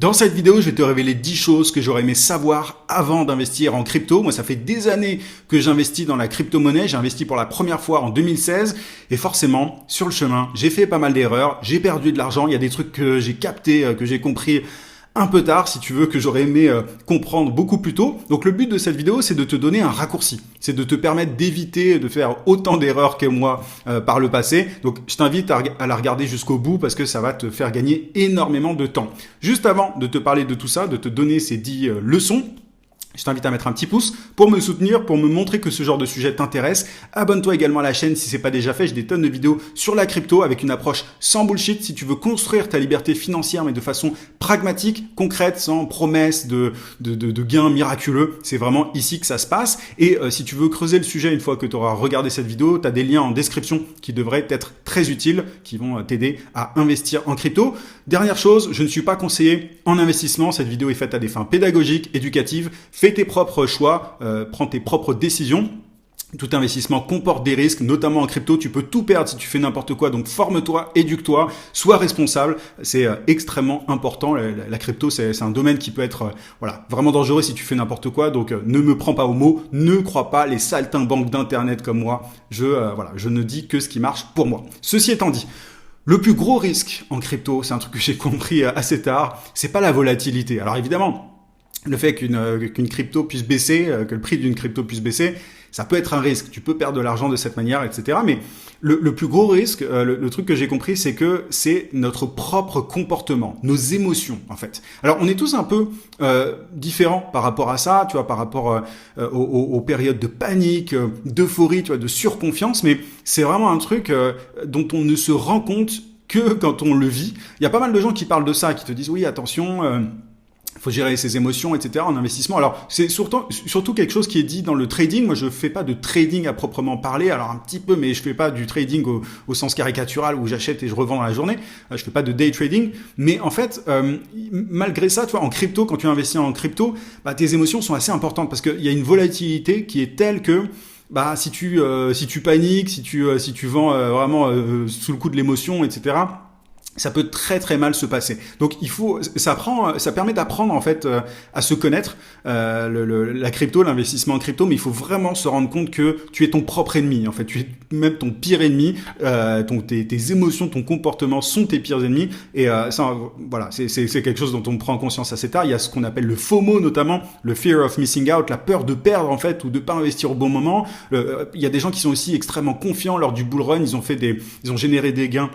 Dans cette vidéo, je vais te révéler 10 choses que j'aurais aimé savoir avant d'investir en crypto. Moi, ça fait des années que j'investis dans la crypto-monnaie. J'ai investi pour la première fois en 2016 et forcément, sur le chemin, j'ai fait pas mal d'erreurs. J'ai perdu de l'argent. Il y a des trucs que j'ai captés, que j'ai compris un peu tard, si tu veux, que j'aurais aimé comprendre beaucoup plus tôt. Donc le but de cette vidéo, c'est de te donner un raccourci. C'est de te permettre d'éviter de faire autant d'erreurs que moi par le passé. Donc je t'invite à la regarder jusqu'au bout parce que ça va te faire gagner énormément de temps. Juste avant de te parler de tout ça, de te donner ces 10 leçons, je t'invite à mettre un petit pouce pour me soutenir, pour me montrer que ce genre de sujet t'intéresse. Abonne-toi également à la chaîne si c'est pas déjà fait. J'ai des tonnes de vidéos sur la crypto avec une approche sans bullshit. Si tu veux construire ta liberté financière, mais de façon pragmatique, concrète, sans promesse de gains miraculeux, c'est vraiment ici que ça se passe. Et si tu veux creuser le sujet une fois que tu auras regardé cette vidéo, tu as des liens en description qui devraient être très utiles, qui vont t'aider à investir en crypto. Dernière chose, je ne suis pas conseiller en investissement. Cette vidéo est faite à des fins pédagogiques, éducatives. Fais tes propres choix, prends tes propres décisions. Tout investissement comporte des risques, notamment en crypto. Tu peux tout perdre si tu fais n'importe quoi. Donc forme-toi, éduque-toi, sois responsable. C'est extrêmement important. La crypto, c'est un domaine qui peut être vraiment dangereux si tu fais n'importe quoi. Donc ne me prends pas au mot, ne crois pas les saltimbanques d'internet comme moi. Je ne dis que ce qui marche pour moi. Ceci étant dit, le plus gros risque en crypto, c'est un truc que j'ai compris assez tard, c'est pas la volatilité. Alors évidemment, le fait qu'une crypto puisse baisser, que le prix d'une crypto puisse baisser, ça peut être un risque. Tu peux perdre de l'argent de cette manière, etc. Mais le plus gros risque, le truc que j'ai compris, c'est que c'est notre propre comportement, nos émotions, en fait. Alors, on est tous un peu différents par rapport à ça, tu vois, par rapport aux périodes de panique, d'euphorie, tu vois, de surconfiance. Mais c'est vraiment un truc dont on ne se rend compte que quand on le vit. Il y a pas mal de gens qui parlent de ça, qui te disent, oui, attention... faut gérer ses émotions, etc. en investissement. Alors, c'est surtout quelque chose qui est dit dans le trading. Moi, je fais pas de trading à proprement parler. Alors, un petit peu, mais je fais pas du trading au sens caricatural où j'achète et je revends dans la journée. Je fais pas de day trading. Mais en fait, malgré ça, tu vois, en crypto, quand tu investis en crypto, tes émotions sont assez importantes parce qu'il y a une volatilité qui est telle que si tu paniques, si tu vends vraiment sous le coup de l'émotion, etc., ça peut très très mal se passer. Donc ça permet d'apprendre en fait à se connaître la crypto, l'investissement en crypto, mais il faut vraiment se rendre compte que tu es ton propre ennemi. En fait, tu es même ton pire ennemi. Tes émotions, ton comportement sont tes pires ennemis. Et c'est quelque chose dont on prend conscience assez tard. Il y a ce qu'on appelle le FOMO, notamment le fear of missing out, la peur de perdre en fait ou de pas investir au bon moment. Il y a des gens qui sont aussi extrêmement confiants lors du bull run. Ils ont généré des gains.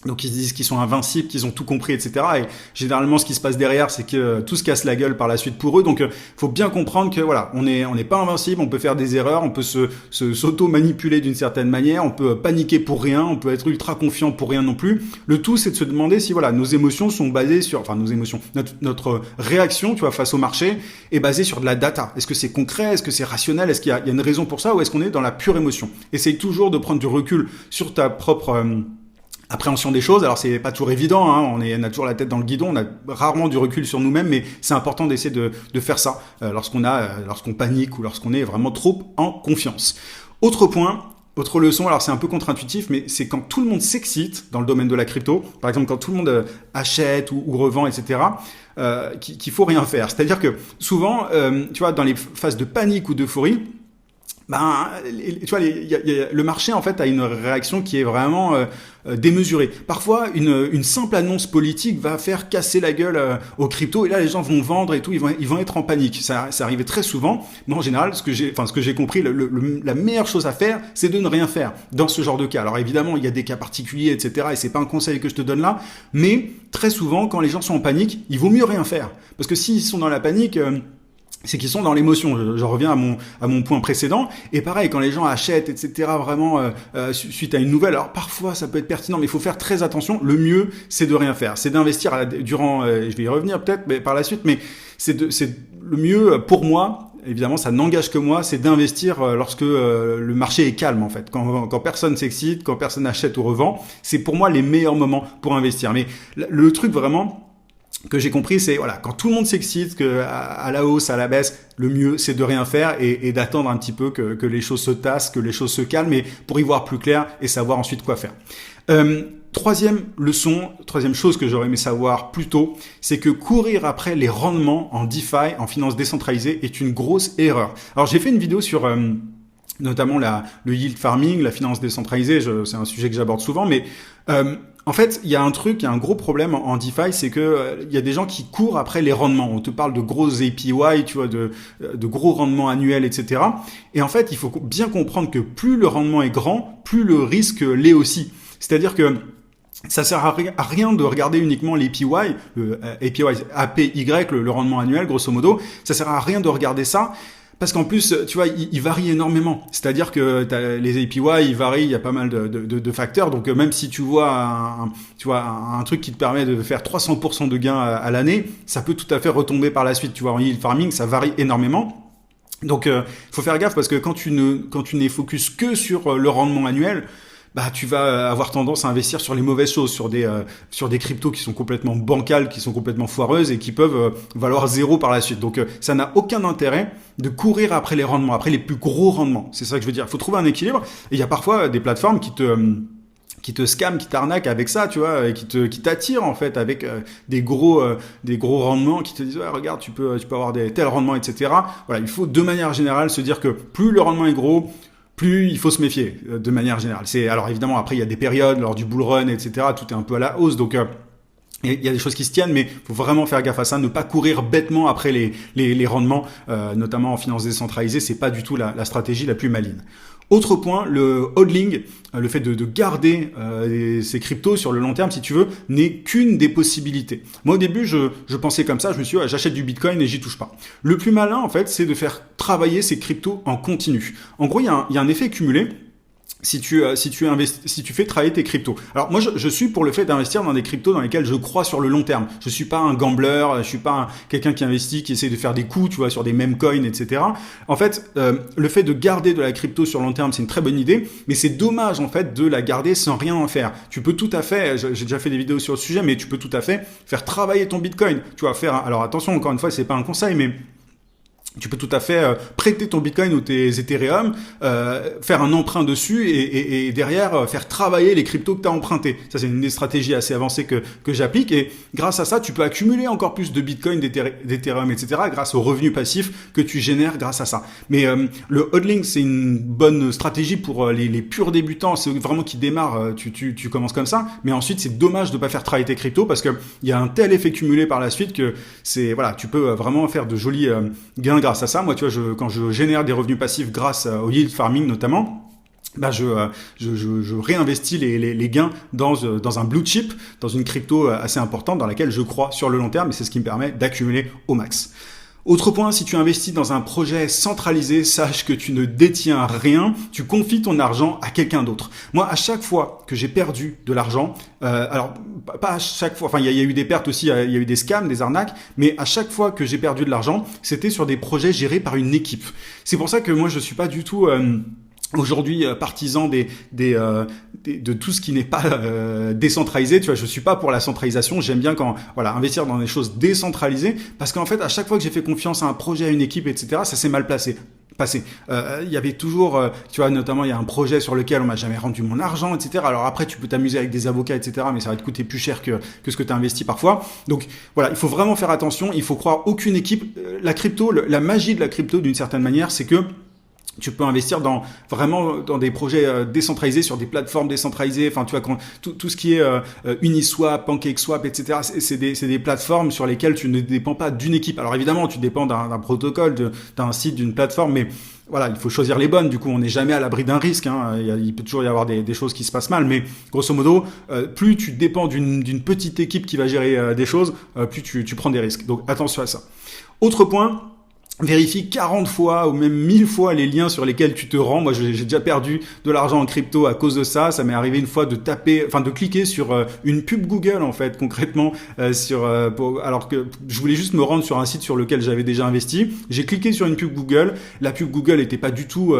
Donc ils se disent qu'ils sont invincibles, qu'ils ont tout compris, etc. Et généralement, ce qui se passe derrière, c'est que tout se casse la gueule par la suite pour eux. Donc, faut bien comprendre que on n'est pas invincible, on peut faire des erreurs, on peut s'auto-manipuler d'une certaine manière, on peut paniquer pour rien, on peut être ultra confiant pour rien non plus. Le tout, c'est de se demander si nos émotions sont basées sur, nos émotions, notre réaction, tu vois, face au marché est basée sur de la data. Est-ce que c'est concret, est-ce que c'est rationnel, est-ce qu'il y a une raison pour ça, ou est-ce qu'on est dans la pure émotion? Essaye toujours de prendre du recul sur ta propre appréhension des choses. Alors c'est pas toujours évident, on a toujours la tête dans le guidon, on a rarement du recul sur nous-mêmes, mais c'est important d'essayer de faire ça lorsqu'on panique ou lorsqu'on est vraiment trop en confiance. Autre leçon, alors c'est un peu contre-intuitif, mais c'est quand tout le monde s'excite dans le domaine de la crypto, par exemple quand tout le monde achète ou revend, etc., qu'il faut rien faire. C'est-à-dire que souvent, tu vois, dans les phases de panique ou d'euphorie, tu vois, le marché en fait a une réaction qui est vraiment démesurée. Parfois, une simple annonce politique va faire casser la gueule aux cryptos et là les gens vont vendre et tout, ils vont être en panique. Ça arrivait très souvent. Mais en général, ce que j'ai compris, la meilleure chose à faire, c'est de ne rien faire dans ce genre de cas. Alors évidemment, il y a des cas particuliers, etc. Et c'est pas un conseil que je te donne là, mais très souvent, quand les gens sont en panique, il vaut mieux rien faire parce que s'ils sont dans la panique c'est qu'ils sont dans l'émotion. Je reviens à mon point précédent. Et pareil, quand les gens achètent, etc., vraiment suite à une nouvelle, alors parfois ça peut être pertinent, mais il faut faire très attention. Le mieux, c'est de rien faire. C'est d'investir durant, je vais y revenir peut-être mais par la suite, mais c'est le mieux pour moi. Évidemment, ça n'engage que moi, c'est d'investir lorsque le marché est calme en fait. Quand personne s'excite, quand personne achète ou revend, c'est pour moi les meilleurs moments pour investir. Mais le truc vraiment que j'ai compris, c'est quand tout le monde s'excite, que à la hausse, à la baisse, le mieux c'est de rien faire et d'attendre un petit peu que les choses se tassent, que les choses se calment, mais pour y voir plus clair et savoir ensuite quoi faire. Troisième leçon, troisième chose que j'aurais aimé savoir plus tôt, c'est que courir après les rendements en DeFi, en finance décentralisée, est une grosse erreur. Alors j'ai fait une vidéo sur notamment le yield farming, la finance décentralisée, c'est un sujet que j'aborde souvent, mais en fait, il y a un gros problème en DeFi, c'est que il y a des gens qui courent après les rendements. On te parle de grosses APY, tu vois, de gros rendements annuels, etc. Et en fait, il faut bien comprendre que plus le rendement est grand, plus le risque l'est aussi. C'est-à-dire que ça sert à rien de regarder uniquement l'APY, le APY, le rendement annuel, grosso modo. Ça sert à rien de regarder ça. Parce qu'en plus, tu vois, il varie énormément. C'est-à-dire que les APY, ils varient, il y a pas mal de facteurs. Donc même si tu vois un truc qui te permet de faire 300% de gains à l'année, ça peut tout à fait retomber par la suite. Tu vois, en yield farming, ça varie énormément. Donc faut faire gaffe parce que quand tu n'es focus que sur le rendement annuel, bah tu vas avoir tendance à investir sur les mauvaises choses, sur des cryptos qui sont complètement bancales, qui sont complètement foireuses et qui peuvent valoir zéro par la suite. Donc ça n'a aucun intérêt de courir après les rendements, après les plus gros rendements. C'est ça que je veux dire. Il faut trouver un équilibre. Et il y a parfois des plateformes qui te scamment, qui t'arnaquent avec ça, tu vois, et qui t'attirent en fait avec des gros rendements, qui te disent ouais, regarde, tu peux avoir des tels rendements, etc. Voilà, il faut de manière générale se dire que plus le rendement est gros, plus il faut se méfier de manière générale. Alors évidemment, après il y a des périodes lors du bull run, etc. Tout est un peu à la hausse, donc il y a des choses qui se tiennent, mais faut vraiment faire gaffe à ça, ne pas courir bêtement après les rendements, notamment en finance décentralisée. C'est pas du tout la stratégie la plus maligne. Autre point, le hodling, le fait de garder ces cryptos sur le long terme, si tu veux, n'est qu'une des possibilités. Moi, au début, je pensais comme ça, je me suis dit, j'achète du Bitcoin et j'y touche pas. Le plus malin, en fait, c'est de faire travailler ces cryptos en continu. En gros, il y a un effet cumulé. Si tu fais travailler tes cryptos. Alors moi je suis pour le fait d'investir dans des cryptos dans lesquels je crois sur le long terme. Je suis pas un gambler, je suis pas quelqu'un qui investit, qui essaie de faire des coups, tu vois, sur des mêmes coins, etc. En fait, le fait de garder de la crypto sur le long terme, c'est une très bonne idée, mais c'est dommage en fait de la garder sans rien en faire. Tu peux tout à fait, j'ai déjà fait des vidéos sur le sujet, mais tu peux tout à fait faire travailler ton Bitcoin. Tu vois, alors attention, encore une fois, c'est pas un conseil, mais tu peux tout à fait prêter ton Bitcoin ou tes Ethereum, faire un emprunt dessus et derrière faire travailler les cryptos que tu as empruntés. Ça, c'est une des stratégies assez avancées que j'applique. Et grâce à ça, tu peux accumuler encore plus de Bitcoin, d'Ethereum, etc. grâce aux revenus passifs que tu génères grâce à ça. Mais le hodling, c'est une bonne stratégie pour les purs débutants. C'est vraiment qui démarrent. Tu commences comme ça. Mais ensuite, c'est dommage de pas faire travailler tes cryptos parce que il y a un tel effet cumulé par la suite que tu peux vraiment faire de jolis gains grâce à ça. Moi, tu vois, quand je génère des revenus passifs grâce au yield farming notamment, je réinvestis les gains dans un blue chip, dans une crypto assez importante dans laquelle je crois sur le long terme, et c'est ce qui me permet d'accumuler au max. Autre point, si tu investis dans un projet centralisé, sache que tu ne détiens rien, tu confies ton argent à quelqu'un d'autre. Moi, à chaque fois que j'ai perdu de l'argent, alors pas à chaque fois, enfin il y a eu des pertes aussi, il y a eu des scams, des arnaques, mais à chaque fois que j'ai perdu de l'argent, c'était sur des projets gérés par une équipe. C'est pour ça que moi je suis pas du tout aujourd'hui partisan de tout ce qui n'est pas décentralisé. Tu vois, je suis pas pour la centralisation. J'aime bien investir dans des choses décentralisées, parce qu'en fait à chaque fois que j'ai fait confiance à un projet, à une équipe, etc., ça s'est mal passé. Il y avait toujours, tu vois, notamment il y a un projet sur lequel on m'a jamais rendu mon argent, etc. Alors après tu peux t'amuser avec des avocats, etc., mais ça va te coûter plus cher que ce que tu as investi parfois. Donc voilà, il faut vraiment faire attention. Il faut croire aucune équipe. La crypto, la magie de la crypto d'une certaine manière, c'est que tu peux investir vraiment dans des projets décentralisés, sur des plateformes décentralisées. Enfin, tu vois, tout ce qui est Uniswap, PancakeSwap, etc. C'est des plateformes sur lesquelles tu ne dépends pas d'une équipe. Alors évidemment, tu dépends d'un protocole, d'un site, d'une plateforme, mais voilà, il faut choisir les bonnes. Du coup, on n'est jamais à l'abri d'un risque. Il peut toujours y avoir des choses qui se passent mal, mais grosso modo, plus tu dépends d'une petite équipe qui va gérer des choses, plus tu prends des risques. Donc attention à ça. Autre point. Vérifie 40 fois ou même 1000 fois les liens sur lesquels tu te rends. Moi, j'ai déjà perdu de l'argent en crypto à cause de ça. Ça m'est arrivé une fois de cliquer sur une pub Google, en fait, concrètement, alors que je voulais juste me rendre sur un site sur lequel j'avais déjà investi. J'ai cliqué sur une pub Google. La pub Google n'était pas du tout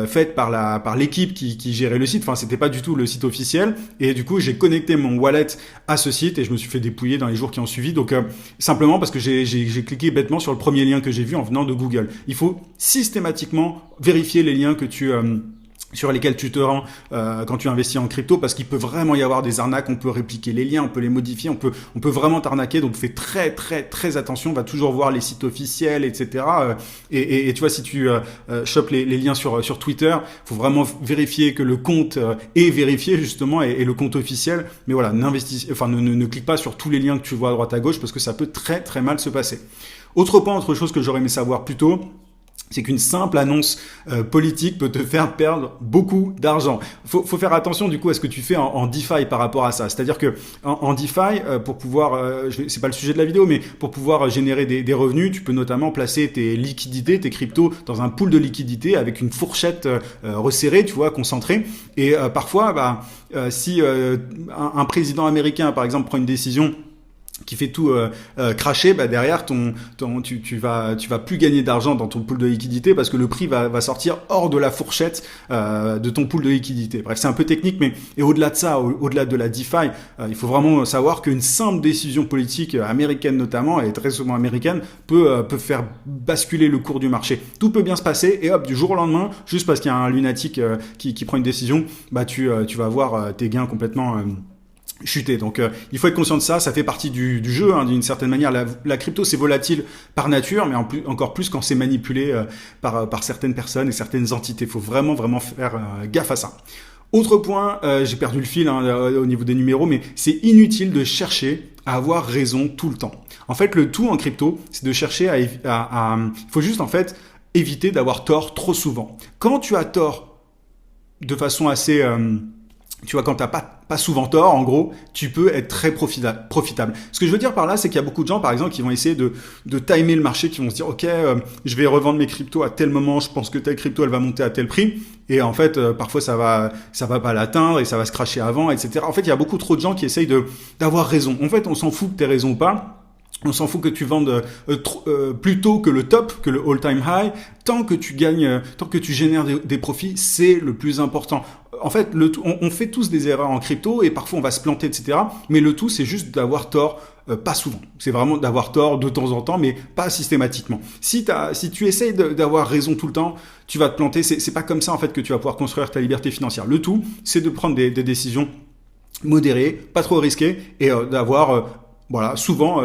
faite par l'équipe qui gérait le site. Enfin, c'était pas du tout le site officiel. Et du coup, j'ai connecté mon wallet à ce site et je me suis fait dépouiller dans les jours qui ont suivi. Donc, simplement parce que j'ai cliqué bêtement sur le premier lien que j'ai vu en venant de Google. Il faut systématiquement vérifier les liens que tu sur lesquels tu te rends quand tu investis en crypto, parce qu'il peut vraiment y avoir des arnaques, on peut répliquer les liens, on peut les modifier, on peut vraiment t'arnaquer, donc fais très attention, va toujours voir les sites officiels, etc. Et tu vois, si tu chopes les liens sur Twitter, faut vraiment vérifier que le compte est vérifié justement et le compte officiel, mais voilà, ne clique pas sur tous les liens que tu vois à droite à gauche, parce que ça peut très mal se passer. Autre chose que j'aurais aimé savoir plus tôt, c'est qu'une simple annonce politique peut te faire perdre beaucoup d'argent. Faut faire attention du coup à ce que tu fais en DeFi par rapport à ça. C'est-à-dire que en DeFi, pour pouvoir, c'est pas le sujet de la vidéo, mais pour pouvoir générer des revenus, tu peux notamment placer tes liquidités, tes cryptos dans un pool de liquidités avec une fourchette resserrée, tu vois, concentrée. Et parfois, si un président américain, par exemple, prend une décision qui fait tout cracher, derrière tu vas plus gagner d'argent dans ton pool de liquidité, parce que le prix va sortir hors de la fourchette de ton pool de liquidité. Bref, c'est un peu technique, mais et au-delà de ça, au-delà de la DeFi, il faut vraiment savoir qu'une simple décision politique américaine notamment, et très souvent américaine, peut faire basculer le cours du marché. Tout peut bien se passer, et hop, du jour au lendemain, juste parce qu'il y a un lunatique qui prend une décision, tu vas voir tes gains complètement chuter. Donc il faut être conscient de ça, ça fait partie du jeu, d'une certaine manière. La crypto, c'est volatile par nature, mais encore plus quand c'est manipulé par certaines personnes et certaines entités. Il faut vraiment faire gaffe à ça. Autre point, j'ai perdu le fil au niveau des numéros, mais c'est inutile de chercher à avoir raison tout le temps. En fait, le tout en crypto, c'est de chercher il faut juste en fait éviter d'avoir tort trop souvent. Quand tu as tort de façon assez tu vois, quand t'as pas souvent tort, en gros, tu peux être très profitable. Ce que je veux dire par là, c'est qu'il y a beaucoup de gens, par exemple, qui vont essayer de timer le marché, qui vont se dire, ok, je vais revendre mes cryptos à tel moment, je pense que telle crypto, elle va monter à tel prix. Et en fait, parfois, ça va pas l'atteindre et ça va se crasher avant, etc. En fait, il y a beaucoup trop de gens qui essayent d'avoir raison. En fait, on s'en fout que t'aies raison ou pas. On s'en fout que tu vendes plus tôt que le top, que le all-time high. Tant que tu gagnes, tant que tu génères des profits, c'est le plus important. En fait, on fait tous des erreurs en crypto et parfois on va se planter, etc. Mais le tout, c'est juste d'avoir tort, pas souvent. C'est vraiment d'avoir tort de temps en temps, mais pas systématiquement. Si tu essayes d'avoir raison tout le temps, tu vas te planter. C'est pas comme ça en fait que tu vas pouvoir construire ta liberté financière. Le tout, c'est de prendre des décisions modérées, pas trop risquées, et d'avoir souvent,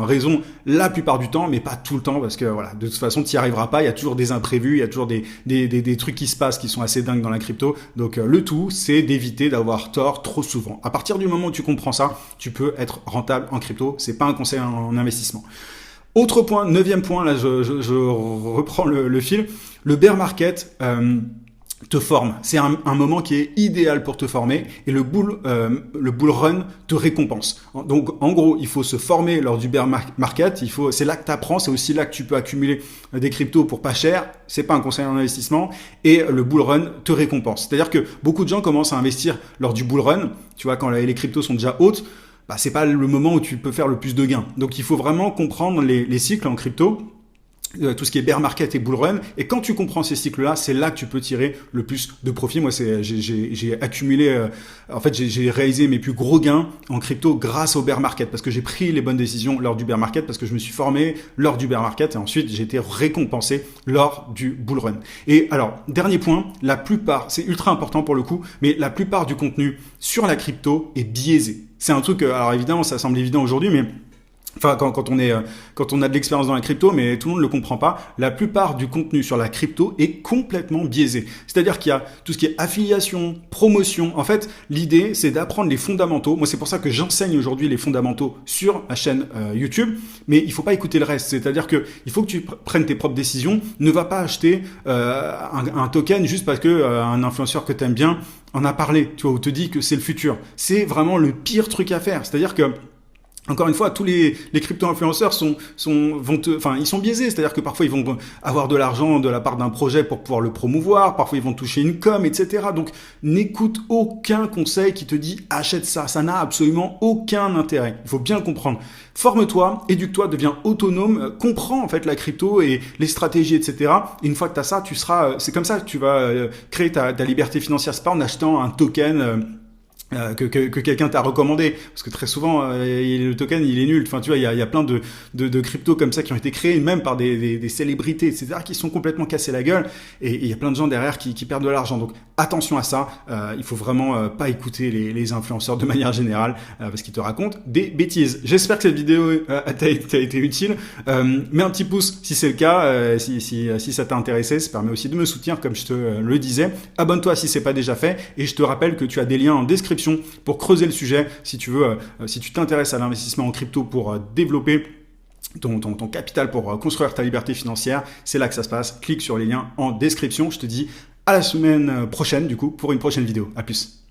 raison la plupart du temps, mais pas tout le temps, parce que voilà, de toute façon, tu n'y arriveras pas. Il y a toujours des imprévus, il y a toujours des trucs qui se passent qui sont assez dingues dans la crypto. Donc le tout, c'est d'éviter d'avoir tort trop souvent. À partir du moment où tu comprends ça, tu peux être rentable en crypto. C'est pas un conseil en investissement. Autre point, 9e point, là je reprends le fil. Le bear market te forme. C'est un moment qui est idéal pour te former, et le bull run te récompense. Donc en gros, il faut se former lors du bear market. C'est là que tu apprends, c'est aussi là que tu peux accumuler des cryptos pour pas cher. C'est pas un conseil en investissement, et le bull run te récompense. C'est-à-dire que beaucoup de gens commencent à investir lors du bull run. Tu vois, quand les cryptos sont déjà hautes, c'est pas le moment où tu peux faire le plus de gains. Donc il faut vraiment comprendre les cycles en crypto, tout ce qui est bear market et bull run, et quand tu comprends ces cycles-là, c'est là que tu peux tirer le plus de profit. Moi, j'ai accumulé, j'ai réalisé mes plus gros gains en crypto grâce au bear market, parce que j'ai pris les bonnes décisions lors du bear market, parce que je me suis formé lors du bear market, et ensuite j'ai été récompensé lors du bull run. Et alors, dernier point, la plupart, c'est ultra important pour le coup, mais la plupart du contenu sur la crypto est biaisé. C'est un truc, alors évidemment, ça semble évident aujourd'hui, mais quand on a de l'expérience dans la crypto, mais tout le monde ne le comprend pas, la plupart du contenu sur la crypto est complètement biaisé. C'est-à-dire qu'il y a tout ce qui est affiliation, promotion. En fait, l'idée, c'est d'apprendre les fondamentaux. Moi, c'est pour ça que j'enseigne aujourd'hui les fondamentaux sur ma chaîne YouTube, mais il faut pas écouter le reste. C'est-à-dire que il faut que tu prennes tes propres décisions. Ne va pas acheter un token juste parce que un influenceur que tu aimes bien en a parlé, tu vois, ou te dit que c'est le futur. C'est vraiment le pire truc à faire. C'est-à-dire que encore une fois, tous les crypto-influenceurs ils sont biaisés. C'est-à-dire que parfois, ils vont avoir de l'argent de la part d'un projet pour pouvoir le promouvoir. Parfois, ils vont toucher une com, etc. Donc, n'écoute aucun conseil qui te dit « achète ça ». Ça n'a absolument aucun intérêt. Il faut bien comprendre. Forme-toi, éduque-toi, deviens autonome, comprends en fait la crypto et les stratégies, etc. Et une fois que tu as ça, c'est comme ça que tu vas créer ta liberté financière. C'est pas en achetant un token que quelqu'un t'a recommandé, parce que très souvent le token il est nul. Enfin tu vois, il y a plein de cryptos comme ça qui ont été créés même par des célébrités, etc., qui sont complètement cassés la gueule, et il y a plein de gens derrière qui perdent de l'argent. Donc attention à ça, il faut vraiment pas écouter les influenceurs de manière générale, parce qu'ils te racontent des bêtises. J'espère que cette vidéo t'a été utile. Mets un petit pouce si c'est le cas, si ça t'a intéressé, ça permet aussi de me soutenir comme je te le disais. Abonne-toi si c'est pas déjà fait, et je te rappelle que tu as des liens en description pour creuser le sujet, si tu veux, si tu t'intéresses à l'investissement en crypto pour développer ton capital, pour construire ta liberté financière. C'est là que ça se passe. Clique sur les liens en description. Je te dis à la semaine prochaine, du coup, pour une prochaine vidéo. À plus.